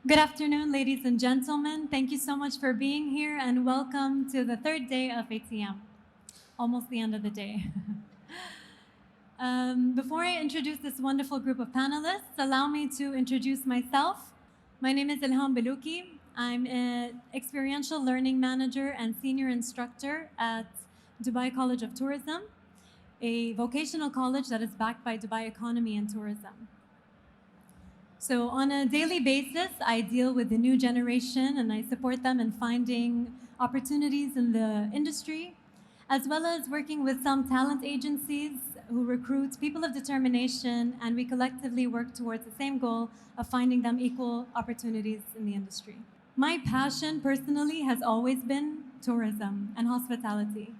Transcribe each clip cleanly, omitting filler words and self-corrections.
Good afternoon, ladies and gentlemen. Thank you so much for being here and welcome to the third day of ATM. Almost the end of the day. Before I introduce this wonderful group of panelists, allow me to introduce myself. My name is Ilham Belouki. I'm an experiential learning manager and senior instructor at Dubai College of Tourism, a vocational college that is backed by Dubai Economy and Tourism. So on a daily basis, I deal with the new generation and I support them in finding opportunities in the industry, as well as working with some talent agencies who recruit people of determination, and we collectively work towards the same goal of finding them equal opportunities in the industry. My passion personally has always been tourism and hospitality.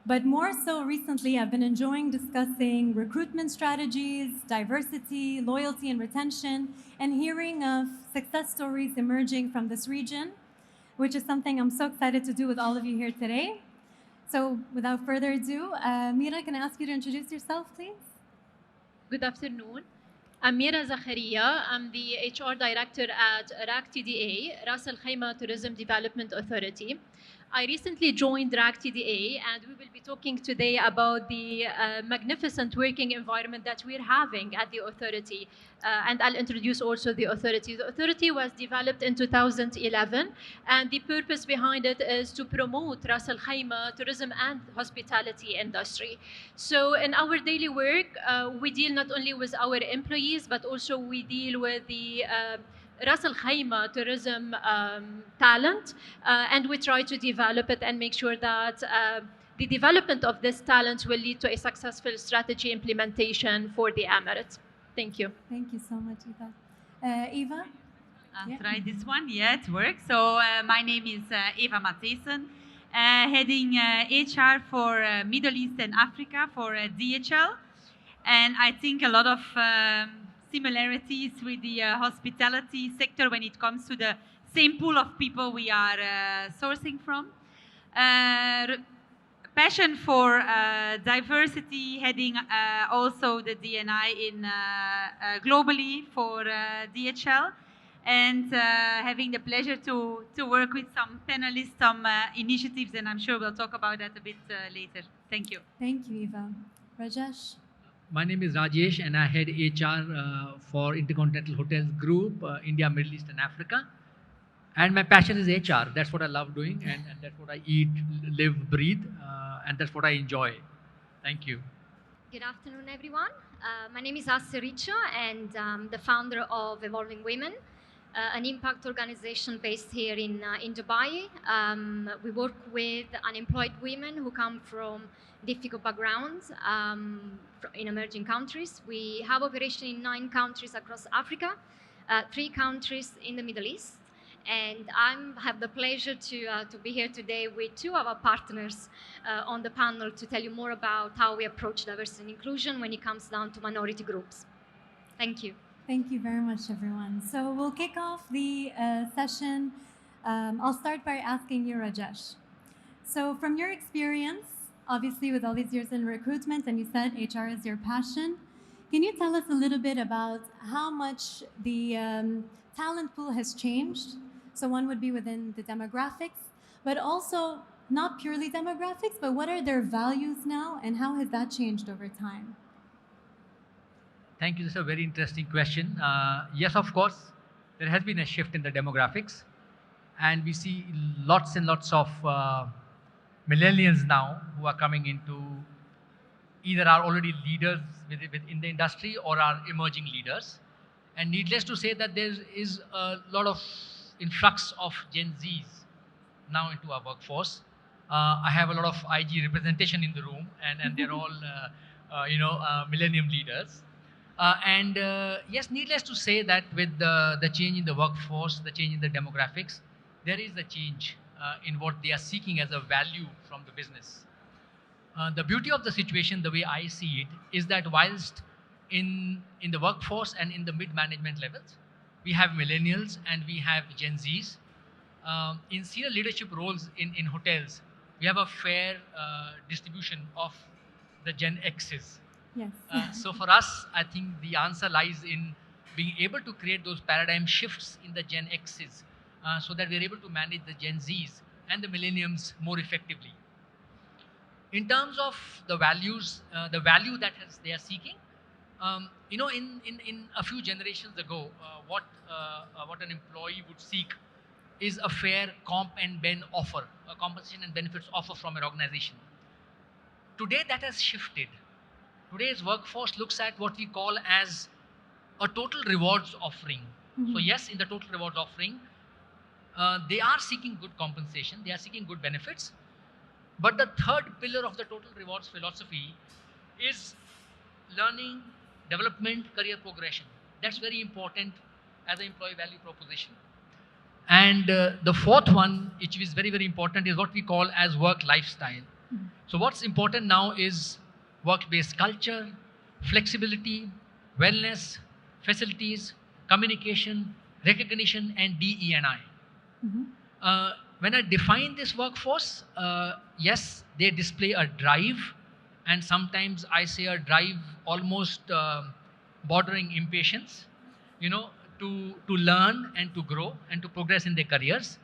But more so recently, I've been enjoying discussing recruitment strategies, diversity, loyalty, and retention, and hearing of success stories emerging from this region, which is something I'm so excited to do with all of you here today. So without further ado, Mira, can I ask you to introduce yourself, please? Good afternoon. I'm Mira Zakharia. I'm the HR director at RAC TDA, Ras Al Khaimah Tourism Development Authority. I recently joined RAC TDA, and we will be talking today about the magnificent working environment that we're having at the authority. And I'll introduce also the authority. The authority was developed in 2011, and the purpose behind it is to promote Ras Al Khaimah tourism and hospitality industry. So in our daily work, we deal not only with our employees, but also we deal with the Ras Al Khaimah tourism talent, and we try to develop it and make sure that the development of this talent will lead to a successful strategy implementation for the Emirates. Thank you. Thank you so much, Eva. Eva? I'll try this one. Yeah, it works. So my name is Emiratisation, heading HR for Middle East and Africa for DHL. And I think a lot of similarities with the hospitality sector when it comes to the same pool of people we are sourcing from. Passion for diversity, heading also the DNI in globally for DHL, and having the pleasure to work with some panelists, some initiatives, and I'm sure we'll talk about that a bit later. Thank you. Thank you, Eva. Rajesh? My name is Rajesh and I head HR for Intercontinental Hotels Group, India, Middle East and Africa. And my passion is HR. That's what I love doing, and that's what I eat, live, breathe, and that's what I enjoy. Thank you. Good afternoon, everyone. My name is Asya Richa, and I'm the founder of Evolving Women, an impact organization based here in Dubai. We work with unemployed women who come from difficult backgrounds in emerging countries. We have operation in 9 countries across Africa, 3 countries in the Middle East. And I have the pleasure to be here today with 2 of our partners on the panel to tell you more about how we approach diversity and inclusion when it comes down to minority groups. Thank you. Thank you very much, everyone. So we'll kick off the session. I'll start by asking you, Rajesh. So from your experience, obviously with all these years in recruitment, and you said HR is your passion, can you tell us a little bit about how much the talent pool has changed? So one would be within the demographics, but also not purely demographics, but what are their values now and how has that changed over time? Thank you. This is a very interesting question. Yes, of course, there has been a shift in the demographics, and we see lots and lots of millennials now who are coming into either are already leaders within the industry or are emerging leaders. And needless to say that there is a lot of influx of Gen Zs now into our workforce. I have a lot of IG representation in the room, and they're all millennium leaders. Yes, needless to say that with the change in the workforce, the change in the demographics, there is a change in what they are seeking as a value from the business. The beauty of the situation, the way I see it, is that whilst in the workforce and in the mid-management levels, we have millennials and we have Gen Zs. In senior leadership roles in hotels, we have a fair distribution of the Gen Xs. Yes. So for us, I think the answer lies in being able to create those paradigm shifts in the Gen X's so that we're able to manage the Gen Z's and the millenniums more effectively. In terms of the values, the value that they are seeking, in a few generations ago, what an employee would seek is a fair comp and ben offer, a compensation and benefits offer from an organization. Today that has shifted. Today's workforce looks at what we call as a total rewards offering. So yes, in the total rewards offering, they are seeking good compensation, they are seeking good benefits. But the third pillar of the total rewards philosophy is learning, development, career progression. That's very important as an employee value proposition. And the fourth one, which is very, very important, is what we call as work lifestyle. So what's important now is work-based culture, flexibility, wellness, facilities, communication, recognition, and DE&I. When I define this workforce, yes, they display a drive, and sometimes I say a drive almost bordering impatience, to learn and to grow and to progress in their careers,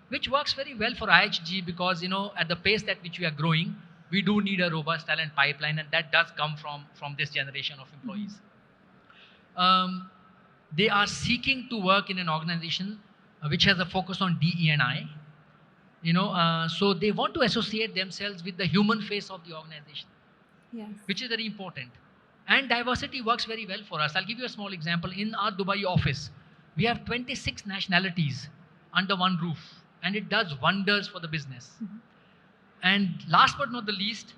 which works very well for IHG because, at the pace at which we are growing, we do need a robust talent pipeline, and that does come from this generation of employees. They are seeking to work in an organization which has a focus on DE&I, so they want to associate themselves with the human face of the organization, which is very important. And diversity works very well for us. I'll give you a small example. In our Dubai office, we have 26 nationalities under one roof, and it does wonders for the business. And last but not the least,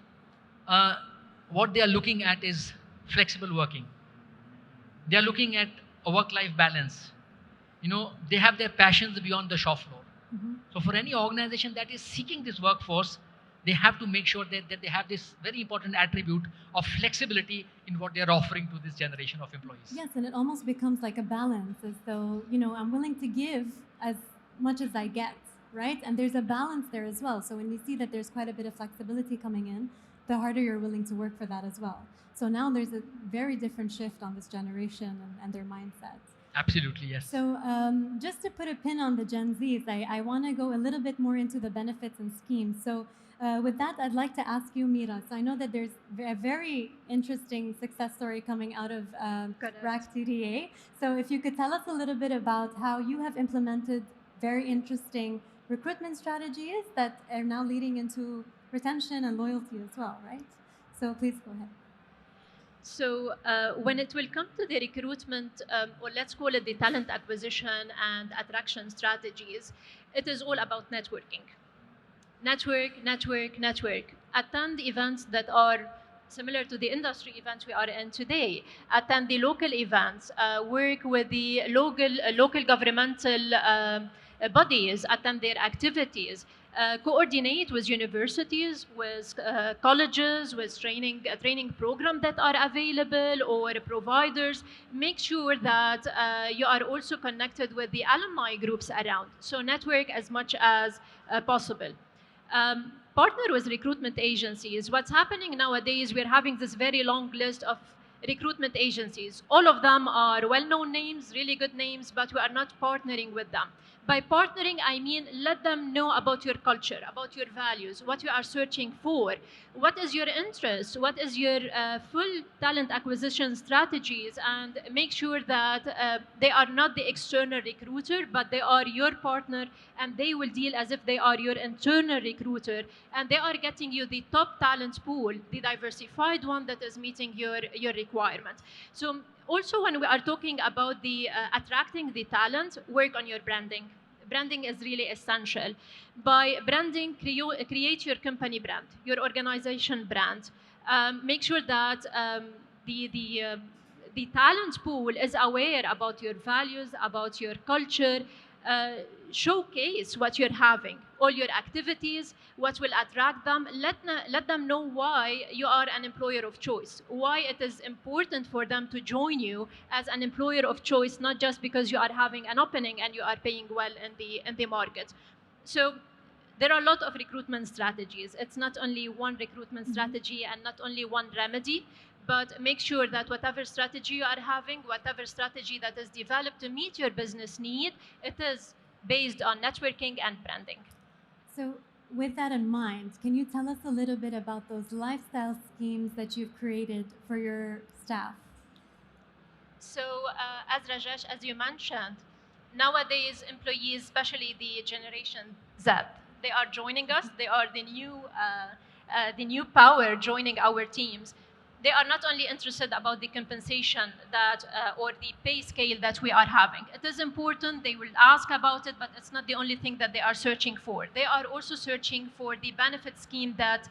what they are looking at is flexible working. They are looking at a work-life balance. They have their passions beyond the shop floor. So for any organization that is seeking this workforce, they have to make sure that they have this very important attribute of flexibility in what they are offering to this generation of employees. Yes, and it almost becomes like a balance, as though, I'm willing to give as much as I get, right? And there's a balance there as well. So when we see that there's quite a bit of flexibility coming in, the harder you're willing to work for that as well. So now there's a very different shift on this generation and their mindset. Absolutely, yes. So just to put a pin on the Gen Zs, I want to go a little bit more into the benefits and schemes. So with that, I'd like to ask you, Mira. So I know that there's a very interesting success story coming out of RAC TDA. So if you could tell us a little bit about how you have implemented very interesting recruitment strategies that are now leading into retention and loyalty as well, right? So please go ahead. So when it will come to the recruitment, or let's call it the talent acquisition and attraction strategies, it is all about networking. Network, network, network. Attend events that are similar to the industry events we are in today. Attend the local events, work with the local governmental bodies, attend their activities, coordinate with universities, with colleges, with training programs that are available, or providers. Make sure that you are also connected with the alumni groups around. So network as much as possible. Partner with recruitment agencies. What's happening nowadays, we're having this very long list of recruitment agencies. All of them are well-known names, really good names, but we are not partnering with them. By partnering, I mean let them know about your culture, about your values, what you are searching for, what is your interest, what is your full talent acquisition strategies, and make sure that they are not the external recruiter, but they are your partner, and they will deal as if they are your internal recruiter, and they are getting you the top talent pool, the diversified one that is meeting your requirement. So also, when we are talking about the attracting the talent, work on your branding. Branding is really essential. By branding, create your company brand, your organization brand. Make sure that the talent pool is aware about your values, about your culture. Showcase what you're having, all your activities, what will attract them. Let them know why you are an employer of choice, why it is important for them to join you as an employer of choice, not just because you are having an opening and you are paying well in the market. So There are a lot of recruitment strategies. It's not only one recruitment strategy and not only one remedy, but make sure that whatever strategy you are having, whatever strategy that is developed to meet your business need, it is based on networking and branding. So with that in mind, can you tell us a little bit about those lifestyle schemes that you've created for your staff? So as Rajesh, as you mentioned, nowadays employees, especially the Generation Z, they are joining us. They are the new power joining our teams. They are not only interested about the compensation that or the pay scale that we are having. It is important. They will ask about it, but it's not the only thing that they are searching for. They are also searching for the benefit scheme that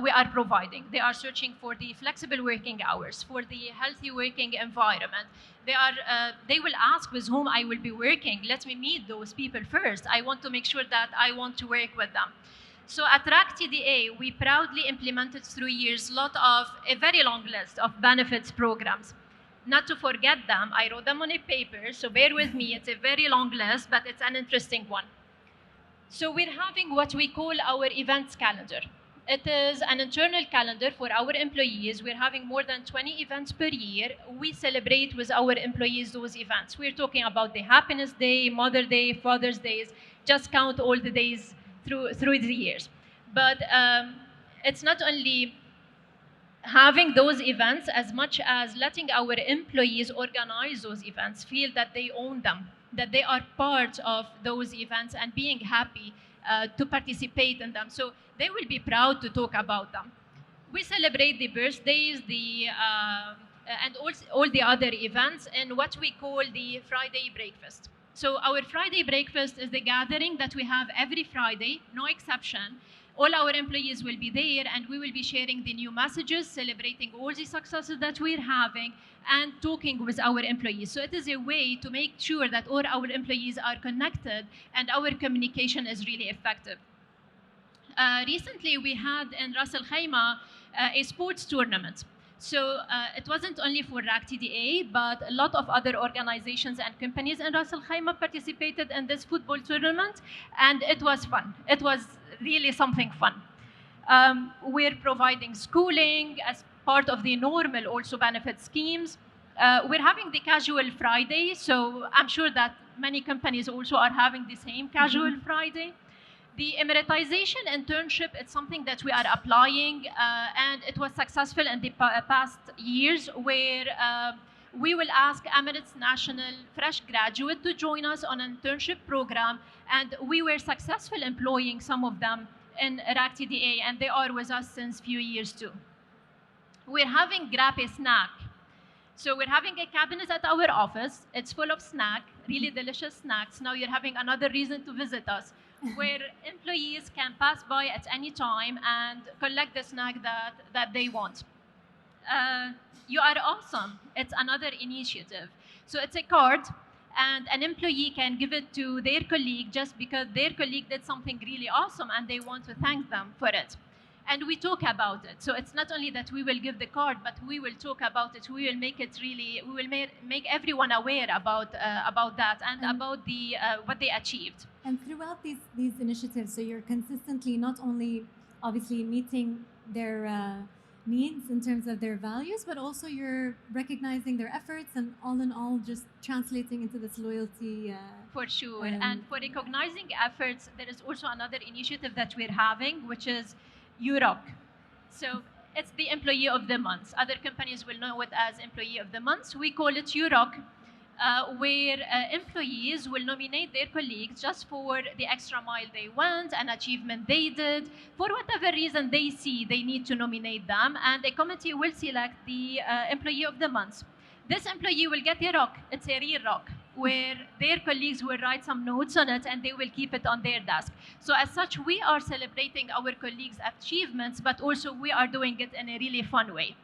we are providing. They are searching for the flexible working hours, for the healthy working environment. They will ask with whom I will be working. Let me meet those people first. I want to make sure that I want to work with them. So at RAC TDA, we proudly implemented through years a very long list of benefits programs. Not to forget them, I wrote them on a paper, so bear with me. It's a very long list, but it's an interesting one. So we're having what we call our events calendar. It is an internal calendar for our employees. We're having more than 20 events per year. We celebrate with our employees those events. We're talking about the Happiness Day, Mother Day, Father's Days. Just count all the days through the years. But it's not only having those events as much as letting our employees organize those events, feel that they own them, that they are part of those events and being happy to participate in them. So they will be proud to talk about them. We celebrate the birthdays, and all the other events in what we call the Friday breakfast. So our Friday breakfast is the gathering that we have every Friday, no exception. All our employees will be there and we will be sharing the new messages, celebrating all the successes that we're having and talking with our employees. So it is a way to make sure that all our employees are connected and our communication is really effective. Recently, we had in Ras Al Khaimah a sports tournament. So it wasn't only for RAC TDA, but a lot of other organizations and companies in Ras Al Khaimah participated in this football tournament, and it was fun. It was really something fun. We're providing schooling as part of the normal also benefit schemes. We're having the casual Friday, so I'm sure that many companies also are having the same casual Friday. The Emiratisation internship, it's something that we are applying, and it was successful in the past years where we will ask Emirates National fresh graduate to join us on an internship program, and we were successful employing some of them in RAC TDA, and they are with us since few years too. We're having Grab a Snack. So we're having a cabinet at our office. It's full of snack, really delicious snacks. Now you're having another reason to visit us, where employees can pass by at any time and collect the snack that they want. You are awesome. It's another initiative. So it's a card, and an employee can give it to their colleague just because their colleague did something really awesome and they want to thank them for it. And we talk about it. So it's not only that we will give the card, but we will talk about it. We will make it really, we will make everyone aware about that and about what they achieved. And throughout these initiatives, so you're consistently not only obviously meeting their needs in terms of their values, but also you're recognizing their efforts and all in all just translating into this loyalty. For sure. And for recognizing efforts, there is also another initiative that we're having, which is UROC. So it's the Employee of the Month. Other companies will know it as Employee of the Month. We call it UROC, where employees will nominate their colleagues just for the extra mile they went, an achievement they did, for whatever reason they see they need to nominate them, and a committee will select the Employee of the Month. This employee will get a rock. It's a real rock, where their colleagues will write some notes on it and they will keep it on their desk. So as such, we are celebrating our colleagues' achievements, but also we are doing it in a really fun way.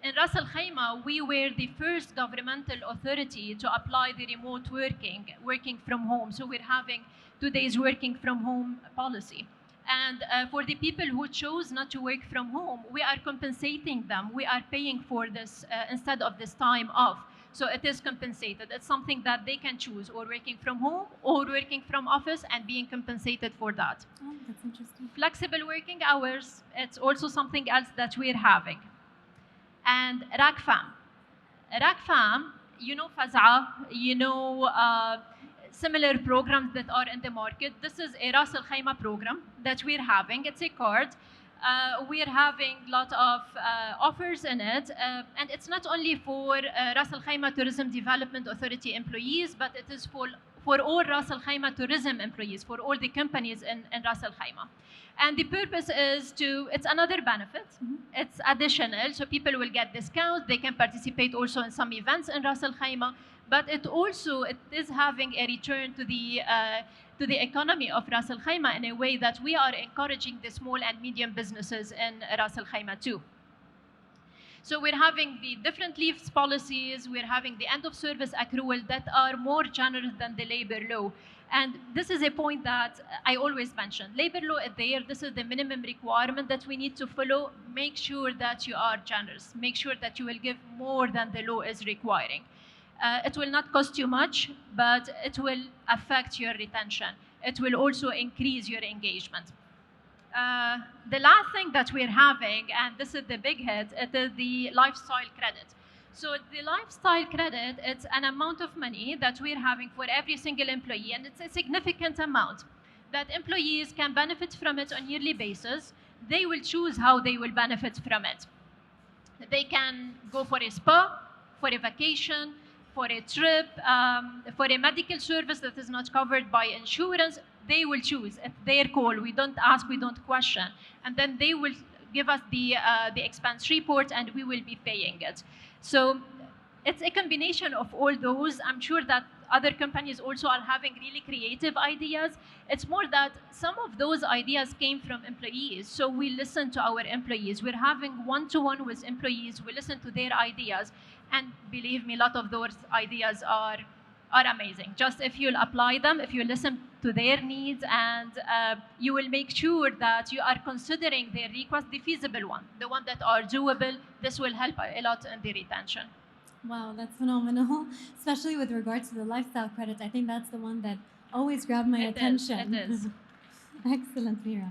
In Ras Al Khaimah, we were the first governmental authority to apply the remote working from home. So we're having 2 days working from home policy. And for the people who chose not to work from home, we are compensating them. We are paying for this instead of this time off. So it is compensated. It's something that they can choose, or working from home or working from office, and being compensated for that. Oh, that's interesting. Flexible working hours, it's also something else that we're having. And RACFAM, you know Faz'a, you know similar programs that are in the market. This is a Ras Al Khaimah program that we're having. It's a card. We're having a lot of offers in it. And it's not only for Ras Al Khaimah Tourism Development Authority employees, but it is for all Ras Al Khaimah tourism employees, for all the companies in Ras Al Khaimah. And the purpose is it's another benefit. It's additional, so people will get discounts. They can participate also in some events in Ras Al Khaimah. But it is having a return to the economy of Ras Al Khaimah in a way that we are encouraging the small and medium businesses in Ras Al Khaimah too. So we're having the different leaves policies, we're having the end of service accrual that are more generous than the labor law. And this is a point that I always mention. Labor law is there, this is the minimum requirement that we need to follow. Make sure that you are generous. Make sure that you will give more than the law is requiring. It will not cost you much, but it will affect your retention. It will also increase your engagement. The last thing that we're having, and this is the big hit, it is the lifestyle credit. So the lifestyle credit, it's an amount of money that we're having for every single employee, and it's a significant amount that employees can benefit from it on a yearly basis. They will choose how they will benefit from it. They can go for a spa, for a vacation, for a trip, for a medical service that is not covered by insurance. They will choose. It's their call. We don't ask, we don't question. And then they will give us the expense report, and we will be paying it. So it's a combination of all those. I'm sure that other companies also are having really creative ideas. It's more that some of those ideas came from employees. So we listen to our employees. We're having one-to-one with employees. We listen to their ideas. And believe me, a lot of those ideas are amazing. Just if you'll apply them, if you listen to their needs, and you will make sure that you are considering their request, the feasible one, the one that are doable. This will help a lot in the retention. Wow, that's phenomenal. Especially with regards to the lifestyle credit. I think that's the one that always grabbed my attention. It is. Excellent, Mira.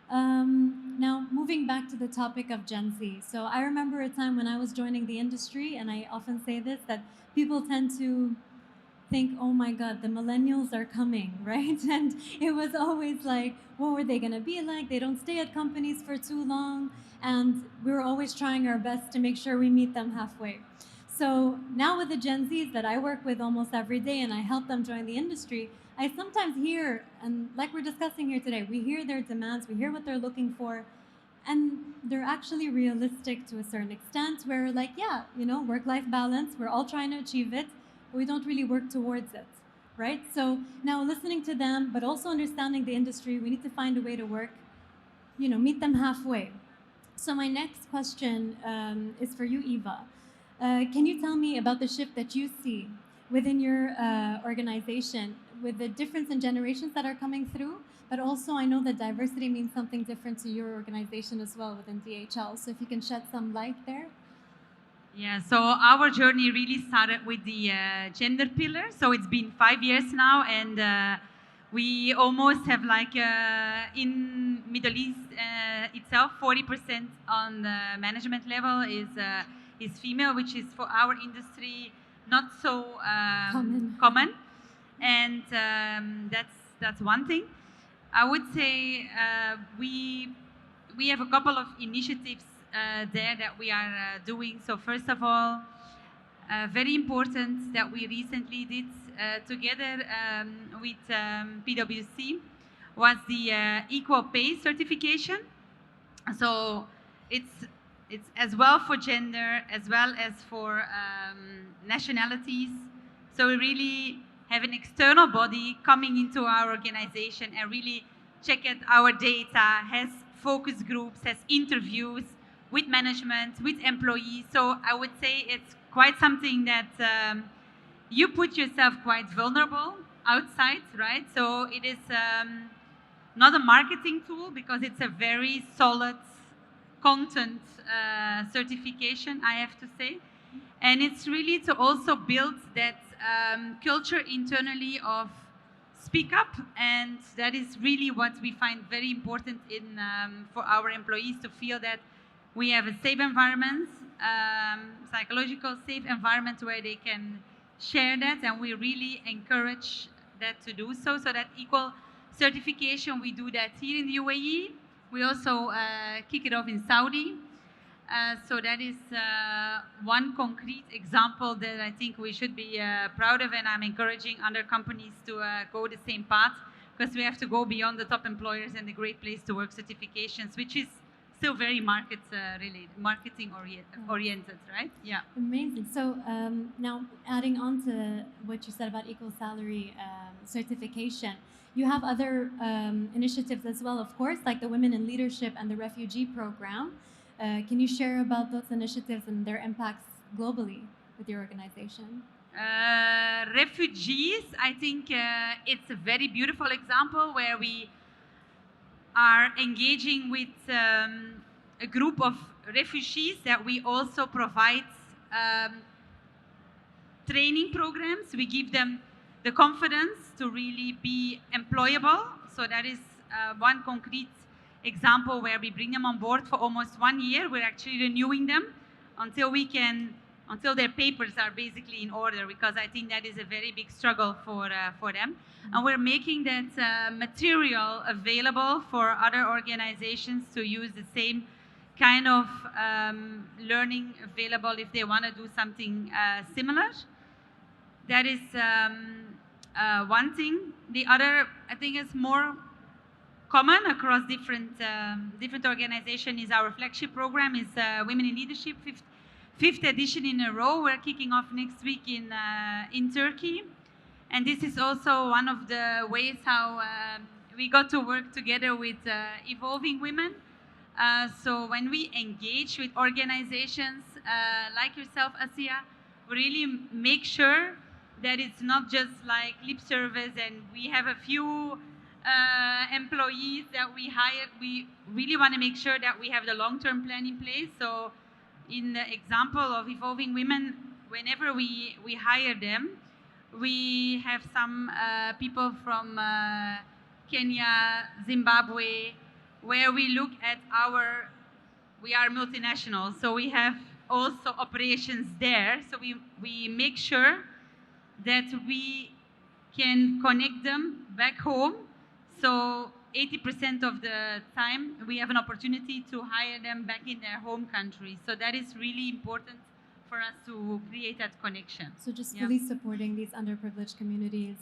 Now, moving back to the topic of Gen Z. So I remember a time when I was joining the industry, and I often say this, that people tend to think, oh my God, the millennials are coming, right? And it was always like, what were they going to be like? They don't stay at companies for too long. And we were always trying our best to make sure we meet them halfway. So now with the Gen Zs that I work with almost every day, and I help them join the industry, I sometimes hear, and like we're discussing here today, we hear their demands, we hear what they're looking for, and they're actually realistic to a certain extent, where like, yeah, you know, work-life balance, we're all trying to achieve it, but we don't really work towards it, right? So now listening to them, but also understanding the industry, we need to find a way to work, you know, meet them halfway. So my next question is for you, Eva. Can you tell me about the shift that you see within your organization with the difference in generations that are coming through? But also, I know that diversity means something different to your organization as well within DHL. So if you can shed some light there. Yeah, so our journey really started with the gender pillar. So it's been 5 years now, and we almost have like in Middle East itself, 40% on the management level is female, which is for our industry not so common. And that's one thing. I would say we have a couple of initiatives there that we are doing. So first of all, very important that we recently did together with PwC was the equal pay certification. So it's as well for gender as well as for nationalities. So we really have an external body coming into our organization and really check out our data, has focus groups, has interviews with management, with employees. So I would say it's quite something that you put yourself quite vulnerable outside, right? So it is not a marketing tool because it's a very solid content certification, I have to say. And it's really to also build that culture internally of speak up, and that is really what we find very important in for our employees to feel that we have a safe environment, psychological safe environment where they can share that, and we really encourage that to do so. So that equal certification, we do that here in the UAE. We also kick it off in Saudi. So that is one concrete example that I think we should be proud of, and I'm encouraging other companies to go the same path, because we have to go beyond the top employers and the Great Place to Work certifications, which is still very marketing oriented, right? Yeah. Amazing. So now adding on to what you said about equal salary certification, you have other initiatives as well, of course, like the Women in Leadership and the Refugee Program. Can you share about those initiatives and their impacts globally with your organization? Refugees, I think it's a very beautiful example where we are engaging with a group of refugees that we also provide training programs. We give them the confidence to really be employable. So that is one concrete example where we bring them on board for almost 1 year. We're actually renewing them until their papers are basically in order, because I think that is a very big struggle for them. And we're making that material available for other organizations to use the same kind of learning available if they want to do something similar. That is one thing. The other, I think, is more common across different organizations is our flagship program is Women in Leadership, fifth edition in a row. We're kicking off next week in Turkey, and this is also one of the ways how we got to work together with Evolving Women. So when we engage with organizations like yourself, Asia, we really make sure that it's not just like lip service and we have a few employees that we hired. We really want to make sure that we have the long-term plan in place. So in the example of Evolving Women, whenever we hire them, we have some people from Kenya, Zimbabwe, where we look at we are multinational, so we have also operations there. So we make sure that we can connect them back home. So 80% of the time we have an opportunity to hire them back in their home country. So that is really important for us to create that connection. So just really supporting these underprivileged communities,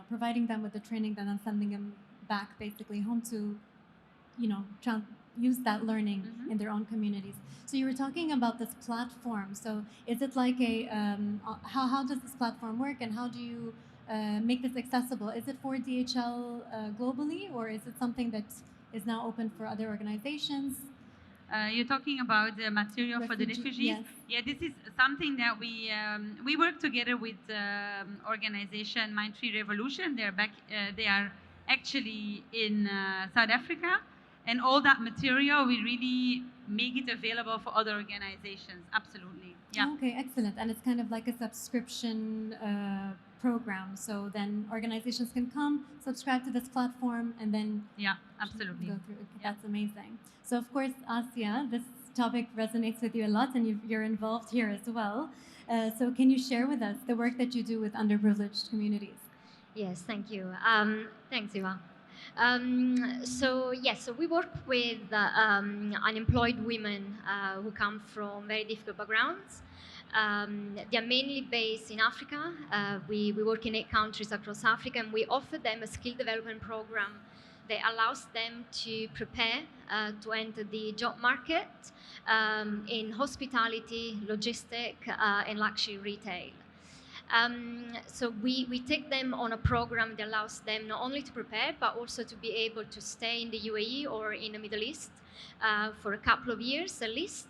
providing them with the training, then sending them back basically home to, use that learning in their own communities. So you were talking about this platform. So is it like how does this platform work, and how do you make this accessible? Is it for DHL globally, or is it something that is now open for other organizations? You're talking about the material for the refugees? Yes. Yeah, this is something that we work together with organization Mindtree Revolution. They are actually in South Africa, and all that material we really make it available for other organizations. Absolutely. Yeah. Okay, excellent. And it's kind of like a subscription program. So then organizations can come, subscribe to this platform, and then absolutely go through it. That's amazing. So of course, Asia, this topic resonates with you a lot, and you're involved here as well. So can you share with us the work that you do with underprivileged communities? Yes, thank you. Thanks, Eva. So we work with unemployed women who come from very difficult backgrounds. They are mainly based in Africa. We work in 8 countries across Africa, and we offer them a skill development program that allows them to prepare to enter the job market in hospitality, logistics, and luxury retail. So we take them on a program that allows them not only to prepare, but also to be able to stay in the UAE or in the Middle East for a couple of years at least,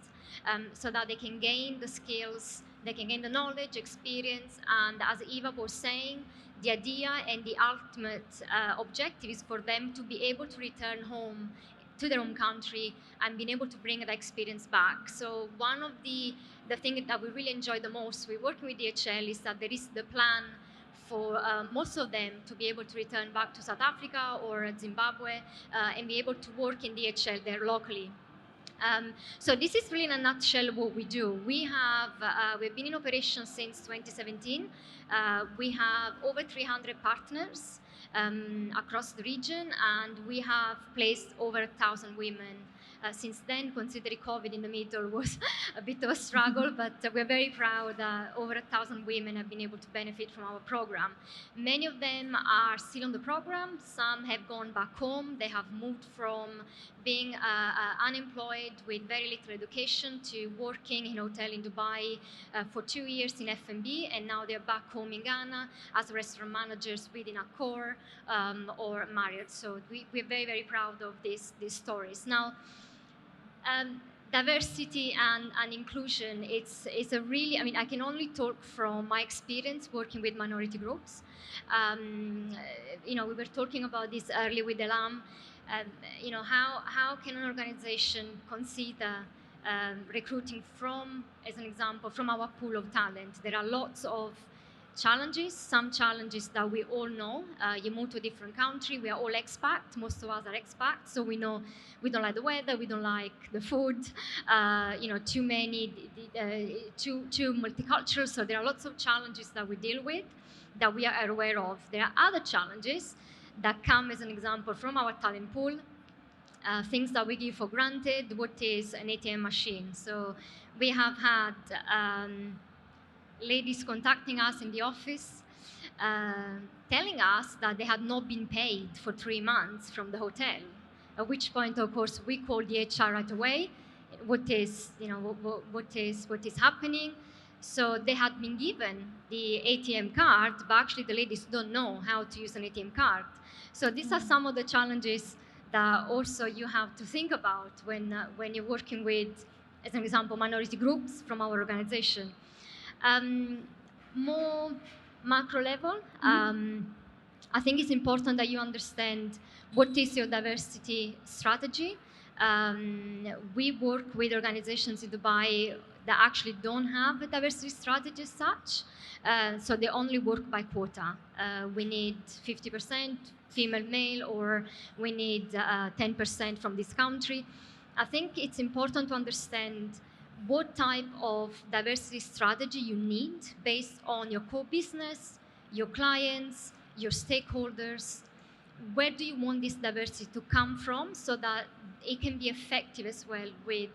so that they can gain the skills, they can gain the knowledge, experience, and as Eva was saying, the idea and the ultimate objective is for them to be able to return home to their home country and being able to bring that experience back. So one of the things that we really enjoy the most, we're working with DHL, is that there is the plan for most of them to be able to return back to South Africa or Zimbabwe and be able to work in DHL there locally. So this is really in a nutshell what we do. We've been in operation since 2017. We have over 300 partners across the region, and we have placed over 1,000 women. Since then, considering COVID in the middle was a bit of a struggle, but we're very proud that over 1,000 women have been able to benefit from our program. Many of them are still on the program. Some have gone back home. They have moved from being unemployed with very little education to working in a hotel in Dubai for 2 years in F&B, and now they're back home in Ghana as restaurant managers within Accor or Marriott. So we're very, very proud of these stories. Now, diversity and inclusion, it's a really, I mean, I can only talk from my experience working with minority groups. We were talking about this earlier with Elam. How can an organization consider recruiting from, as an example, from our pool of talent? There are lots of challenges, some challenges that we all know. You move to a different country, we are all expats, most of us are expats, so we know we don't like the weather, we don't like the food, too multicultural, so there are lots of challenges that we deal with, that we are aware of. There are other challenges that come, as an example, from our talent pool, things that we give for granted. What is an ATM machine? So we have had ladies contacting us in the office, telling us that they had not been paid for 3 months from the hotel. At which point, of course, we called the HR right away. What is happening? So they had been given the ATM card, but actually the ladies don't know how to use an ATM card. So these are some of the challenges that also you have to think about when you're working with, as an example, minority groups from our organization. More macro level, I think it's important that you understand what is your diversity strategy. We work with organizations in Dubai that actually don't have a diversity strategy as such, so they only work by quota. We need 50% female male, or we need 10% from this country. I think it's important to understand what type of diversity strategy you need based on your core business, your clients, your stakeholders. Where do you want this diversity to come from so that it can be effective as well with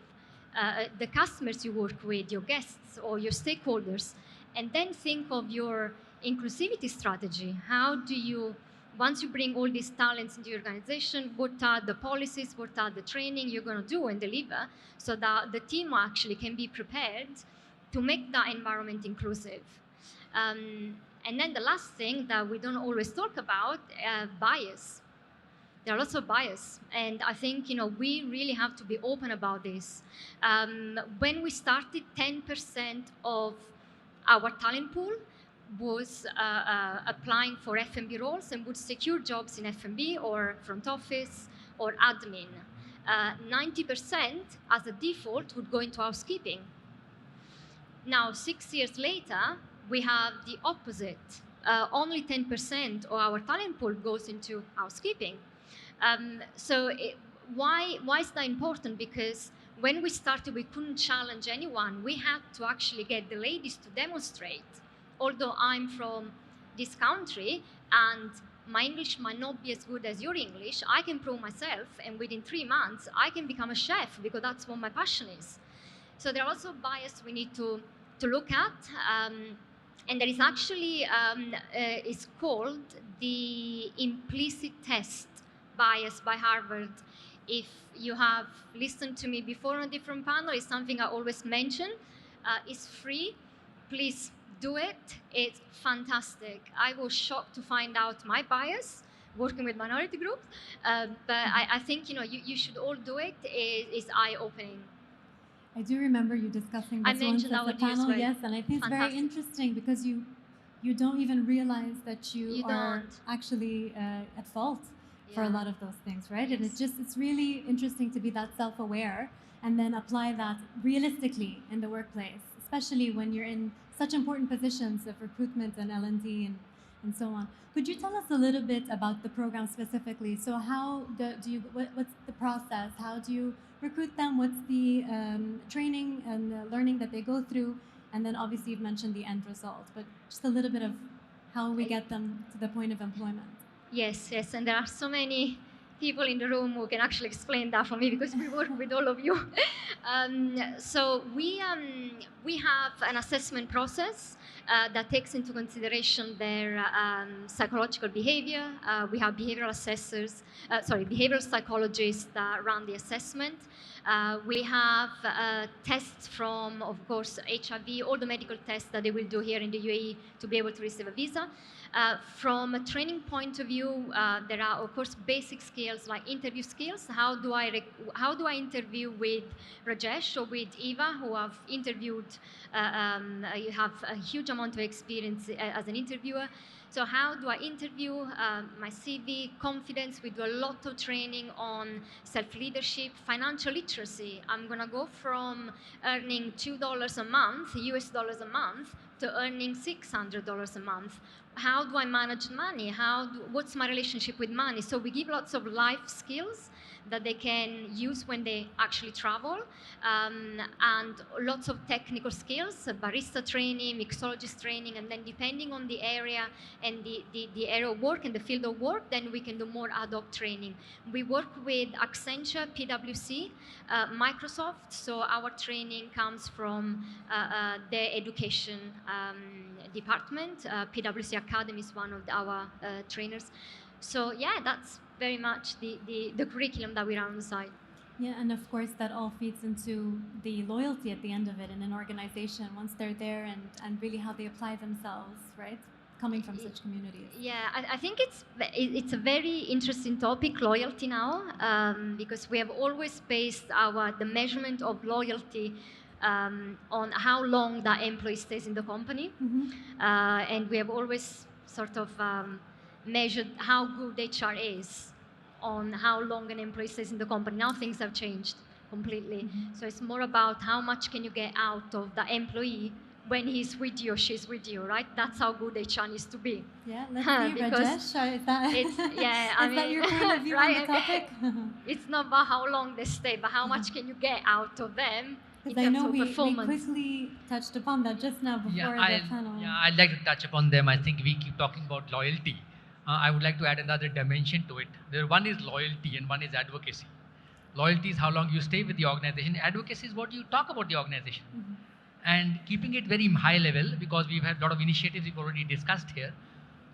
the customers you work with, your guests or your stakeholders? And then think of your inclusivity strategy. How do you, once you bring all these talents into your organization, what are the policies, what are the training you're going to do and deliver so that the team actually can be prepared to make that environment inclusive? And then the last thing that we don't always talk about, bias. There are lots of bias, and I think we really have to be open about this. When we started, 10% of our talent pool was applying for F&B roles and would secure jobs in F&B or front office or admin. 90% as a default would go into housekeeping. Now, 6 years later, we have the opposite. Only 10% of our talent pool goes into housekeeping. Why is that important? Because when we started, we couldn't challenge anyone. We had to actually get the ladies to demonstrate. Although I'm from this country and my English might not be as good as your English, I can prove myself, and within 3 months, I can become a chef because that's what my passion is. So there are also bias we need to look at. And there is actually, it's called the implicit test bias by Harvard. If you have listened to me before on a different panel, it's something I always mention. It's free. Please do it. It's fantastic. I was shocked to find out my bias working with minority groups. But I think, you should all do it. It's eye-opening. I do remember you discussing this once at the panel, well. Yes, and I think it's very interesting because you don't even realize that you are actually at fault for a lot of those things, right? And Yes. it's really interesting to be that self-aware and then apply that realistically in the workplace, especially when you're in such important positions of recruitment and L&D and so on. Could you tell us a little bit about the program specifically? So how what's the process? How do you recruit them? What's the training and the learning that they go through? And then obviously you've mentioned the end result, but just a little bit of how we get them to the point of employment. Yes, yes, and there are so many people in the room who can actually explain that for me because we work with all of you. So we have an assessment process that takes into consideration their psychological behavior. We have behavioral psychologists that run the assessment. We have tests from, of course, HIV, all the medical tests that they will do here in the UAE to be able to receive a visa. From a training point of view, there are, of course, basic skills like interview skills. How do I interview with Rajesh or with Eva, who have interviewed? You have a huge amount of experience as an interviewer. So how do I interview? My CV, confidence. We do a lot of training on self-leadership, financial literacy. I'm going to go from earning $2 a month, US dollars a month, to earning $600 a month. How do I manage money? What's my relationship with money? So we give lots of life skills that they can use when they actually travel, and lots of technical skills, barista training, mixologist training, and then depending on the area and the area of work and the field of work, then we can do more ad hoc training. We work with Accenture, PwC, Microsoft, so our training comes from their education department. PwC Academy is one of our trainers. So yeah, that's very much the curriculum that we run on the side. Yeah, and of course that all feeds into the loyalty at the end of it in an organization once they're there and really how they apply themselves, right? Coming from such communities. Yeah, I think it's a very interesting topic, loyalty now, because we have always based the measurement of loyalty on how long that employee stays in the company, and we have always sort of measured how good HR is on how long an employee stays in the company. Now things have changed completely. So it's more about how much can you get out of the employee when he's with you or she's with you, right? That's how good HR needs to be. Yeah, let's see, Rajesh. Is that your point of view right? on the topic? It's not about how long they stay, but how much can you get out of them in Because I terms know of we performance. quickly touched upon that just now before the panel. Yeah, I'd like to touch upon them. I think we keep talking about loyalty. I would like to add another dimension to it. One is loyalty and one is advocacy. Loyalty is how long you stay with the organization. Advocacy is what you talk about the organization. And keeping it very high level, because we've had a lot of initiatives we've already discussed here,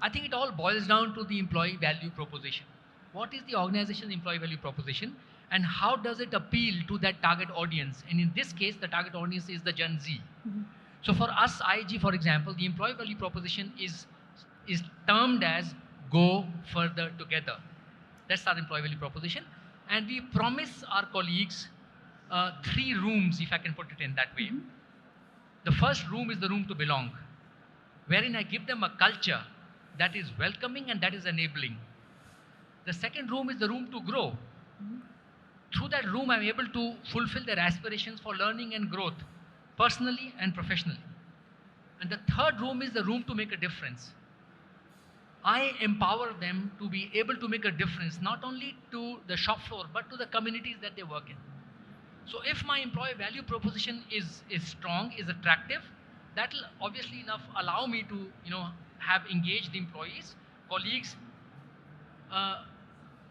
I think it all boils down to the employee value proposition. What is the organization's employee value proposition and how does it appeal to that target audience? And in this case, the target audience is the Gen Z. So for us, IG, for example, the employee value proposition is termed as go further together. That's our employee value proposition. And we promise our colleagues 3 rooms, if I can put it in that way. The first room is the room to belong, wherein I give them a culture that is welcoming and that is enabling. The second room is the room to grow. Through that room, I'm able to fulfill their aspirations for learning and growth, personally and professionally. And the third room is the room to make a difference. I empower them to be able to make a difference, not only to the shop floor, but to the communities that they work in. So if my employee value proposition is strong, is attractive, that will obviously enough allow me to have engaged employees, colleagues,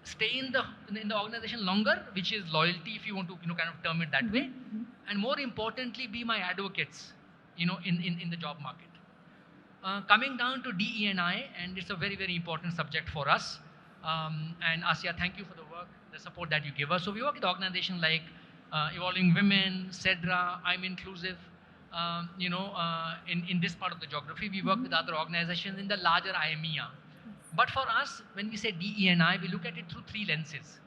stay in the organization longer, which is loyalty, if you want to kind of term it that way, and more importantly, be my advocates, in the job market. Coming down to DE&I, and it's a very, very important subject for us. And Asya, thank you for the work, the support that you give us. So we work with organizations like Evolving Women, CEDRA, I'm Inclusive. In this part of the geography, we work with other organizations in the larger IMEA. But for us, when we say DE&I, we look at it through 3 lenses.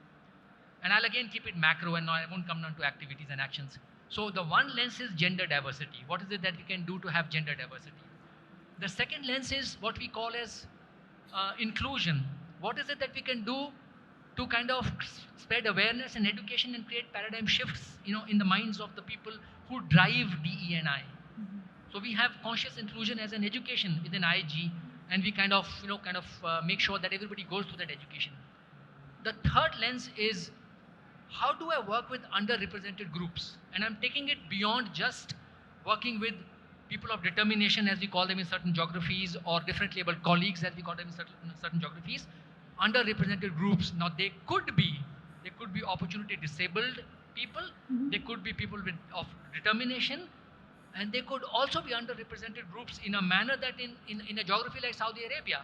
And I'll again keep it macro, and now I won't come down to activities and actions. So the one lens is gender diversity. What is it that we can do to have gender diversity? The second lens is what we call as inclusion. What is it that we can do to kind of spread awareness and education and create paradigm shifts, in the minds of the people who drive DE&I. So we have conscious inclusion as an education within IG, and we kind of make sure that everybody goes through that education. The third lens is, how do I work with underrepresented groups? And I'm taking it beyond just working with people of determination, as we call them in certain geographies, or different labeled colleagues, as we call them in certain geographies. Underrepresented groups. Now they could be opportunity disabled people, they could be people of determination, and they could also be underrepresented groups in a manner that in a geography like Saudi Arabia,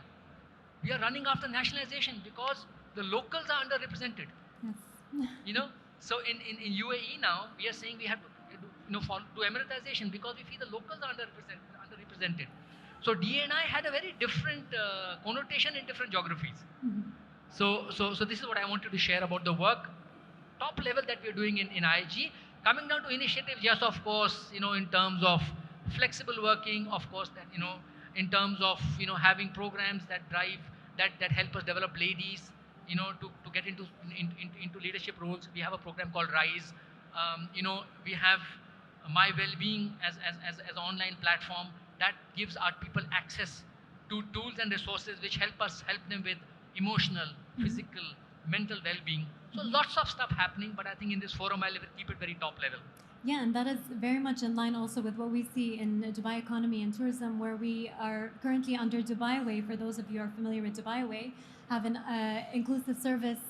we are running after nationalization because the locals are underrepresented. Yes. So in UAE now, we are saying we have to follow to Emiratisation because we feel the locals are underrepresented. So D&I had a very different connotation in different geographies. So this is what I wanted to share about the work, top level that we are doing in IG. Coming down to initiatives, yes, of course, in terms of flexible working, of course, that, in terms of, having programs that drive, that help us develop ladies, to get into leadership roles. We have a program called Rise. We have My Wellbeing as an online platform that gives our people access to tools and resources which help them with emotional, physical, mental well-being. So lots of stuff happening, but I think in this forum I'll keep it very top level. Yeah, and that is very much in line also with what we see in Dubai economy and tourism, where we are currently under Dubai Way. For those of you who are familiar with Dubai Way, have an inclusive service,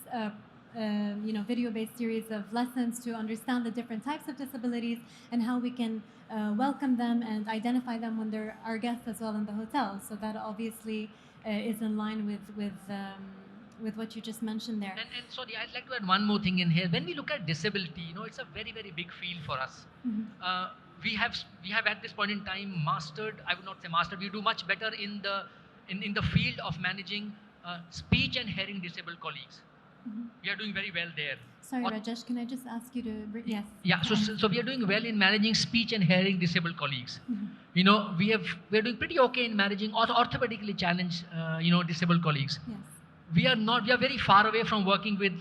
video-based series of lessons to understand the different types of disabilities and how we can welcome them and identify them when they're our guests as well in the hotel. So that obviously is in line with what you just mentioned there. And sorry, I'd like to add one more thing in here. When we look at disability, it's a very, very big field for us. We have at this point in time mastered, I would not say mastered, we do much better in the field of managing speech and hearing disabled colleagues. We are doing very well there. Sorry, Rajesh, can I just ask you to, yes. Yeah, so we are doing well in managing speech and hearing disabled colleagues. We are doing pretty okay in managing orthopedically challenged, disabled colleagues. Yes. We are very far away from working with,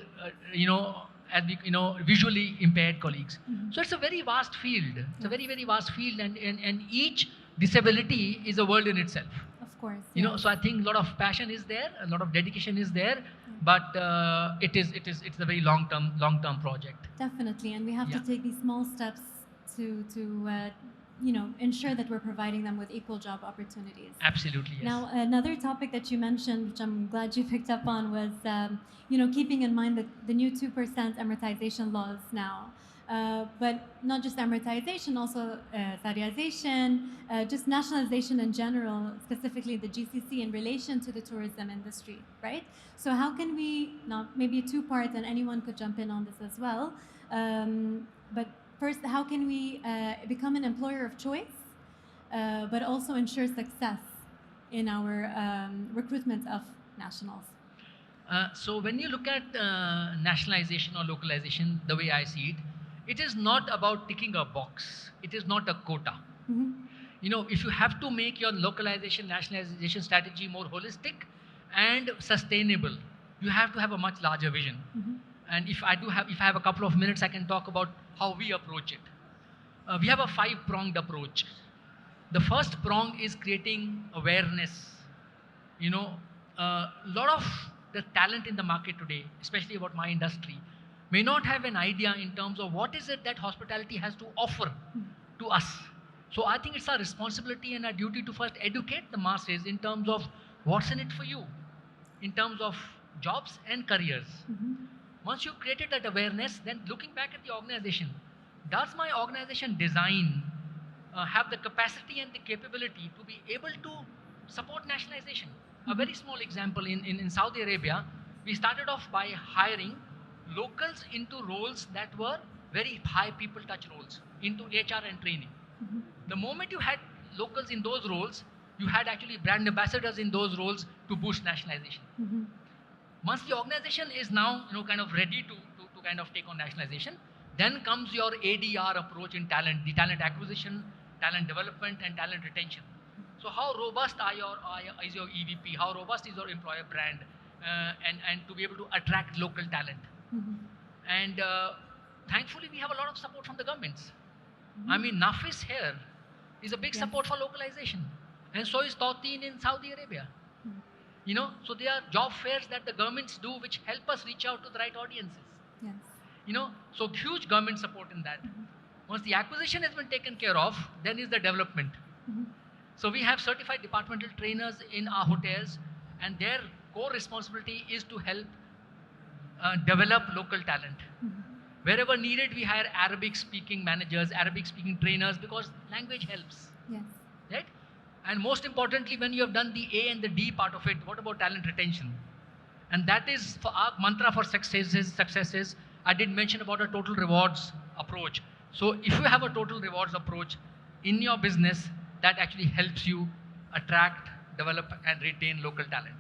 visually impaired colleagues. So it's a very vast field. It's a very, very vast field, and each disability is a world in itself. Of course. So I think a lot of passion is there, a lot of dedication is there, but it's a very long-term project. Definitely, and we have to take these small steps to ensure that we're providing them with equal job opportunities. Absolutely, yes. Now, another topic that you mentioned, which I'm glad you picked up on, was keeping in mind the new 2% Emiratisation laws now. But not just Emiratisation, also Saudiization, just nationalization in general, specifically the GCC in relation to the tourism industry, right? So how can we, now maybe a two-part, and anyone could jump in on this as well, but first, how can we become an employer of choice, but also ensure success in our recruitment of nationals? So when you look at nationalization or localization, the way I see it, it is not about ticking a box. It is not a quota. If you have to make your localization, nationalization strategy more holistic and sustainable, you have to have a much larger vision. And if I have a couple of minutes, I can talk about how we approach it. We have a 5-pronged approach. The first prong is creating awareness. A lot of the talent in the market today, especially about my industry, may not have an idea in terms of what is it that hospitality has to offer to us. So I think it's our responsibility and our duty to first educate the masses in terms of what's in it for you, in terms of jobs and careers. Once you've created that awareness, then looking back at the organization, does my organization design have the capacity and the capability to be able to support nationalization? A very small example, in Saudi Arabia, we started off by hiring locals into roles that were very high people touch roles, into HR and training. The moment you had locals in those roles, you had actually brand ambassadors in those roles to boost nationalization. Once the organization is now kind of ready to kind of take on nationalization, then comes your ADR approach in talent, the talent acquisition, talent development, and talent retention. So how robust is your EVP? How robust is your employer brand? and to be able to attract local talent. And thankfully, we have a lot of support from the governments. I mean, NAFIS here is a big support for localization, and so is Tautin in Saudi Arabia. You know, so there are job fairs that the governments do which help us reach out to the right audiences. Yes. You know, so huge government support in that. Once the acquisition has been taken care of, then is the development. So we have certified departmental trainers in our hotels, and their core responsibility is to help develop local talent. Wherever needed, we hire Arabic-speaking managers, Arabic-speaking trainers, because language helps. Yes. Right? And most importantly, when you have done the A and the D part of it, what about talent retention? And that is for our mantra for successes. I did mention about a total rewards approach. So if you have a total rewards approach in your business, that actually helps you attract, develop, and retain local talent.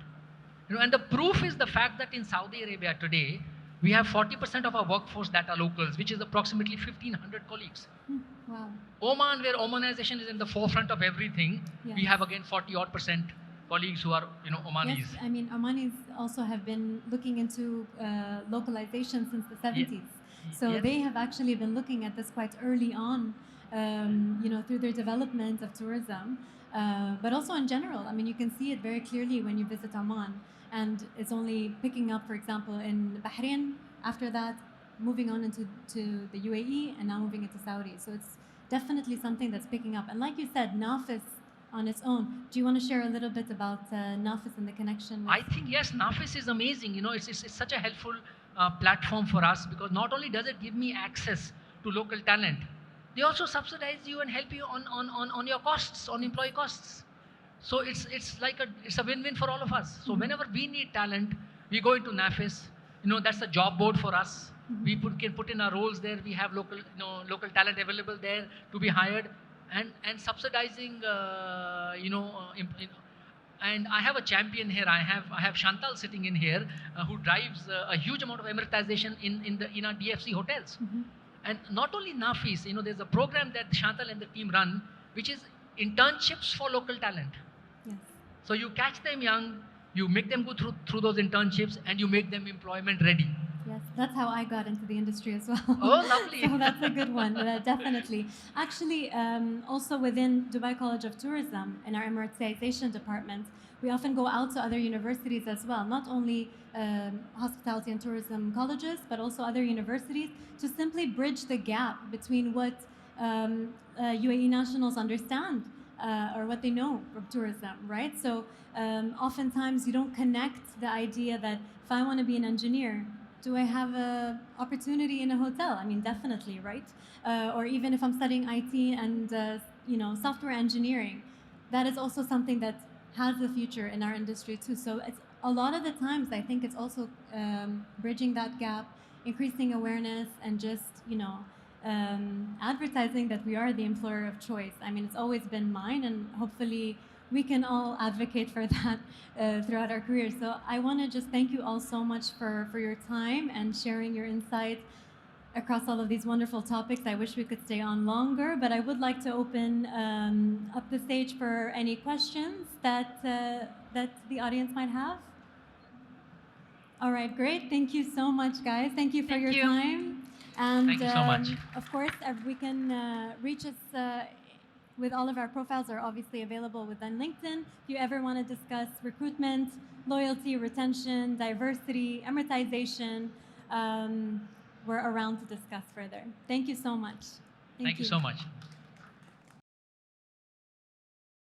You know, and the proof is the fact that in Saudi Arabia today, we have 40% of our workforce that are locals, which is approximately 1,500 colleagues. Wow. Oman, where Omanization is in the forefront of everything, we have again 40% colleagues who are, you know, Omanis. Yes, I mean, Omanis also have been looking into localization since the 70s. So they have actually been looking at this quite early on, you know, through their development of tourism, but also in general. I mean, you can see it very clearly when you visit Oman, and it's only picking up, for example, in Bahrain. After that, moving on into the UAE, and now moving into Saudi. So it's definitely something that's picking up. And like you said, NAFIS on its own. Do you want to share a little bit about NAFIS and the connection? I think, yes, NAFIS is amazing. You know, it's such a helpful platform for us, because not only does it give me access to local talent, they also subsidize you and help you on your costs, on employee costs. So it's a win-win for all of us. So whenever we need talent, we go into NAFIS. You know, that's a job board for us. We can put in our roles there. We have local talent available there to be hired, and subsidizing, and I have a champion here. I have Chantal sitting in here, who drives a huge amount of Emiratisation in our DFC hotels. And not only NAFIS, you know, there's a program that Chantal and the team run, which is internships for local talent. Yes. So you catch them young, you make them go through those internships, and you make them employment ready. Yes, that's how I got into the industry as well. Oh, lovely. So that's a good one, definitely. Actually, also within Dubai College of Tourism, in our Emiratisation department, we often go out to other universities as well, not only hospitality and tourism colleges, but also other universities, to simply bridge the gap between what UAE nationals understand or what they know from tourism, right? So oftentimes you don't connect the idea that if I want to be an engineer, do I have an opportunity in a hotel? I mean, definitely, right? Or even if I'm studying IT and software engineering, that is also something that has a future in our industry too. So it's a lot of the times, I think it's also bridging that gap, increasing awareness, and just advertising that we are the employer of choice. I mean, it's always been mine, and hopefully we can all advocate for that throughout our careers. So I want to just thank you all so much for your time and sharing your insights across all of these wonderful topics. I wish we could stay on longer, but I would like to open up the stage for any questions that the audience might have. All right, great. Thank you so much, guys. Thank you for your time. And thank you so much. Of course, we can reach us with all of our profiles are obviously available within LinkedIn. If you ever want to discuss recruitment, loyalty, retention, diversity, Emiratisation, we're around to discuss further. Thank you so much. Thank you so much.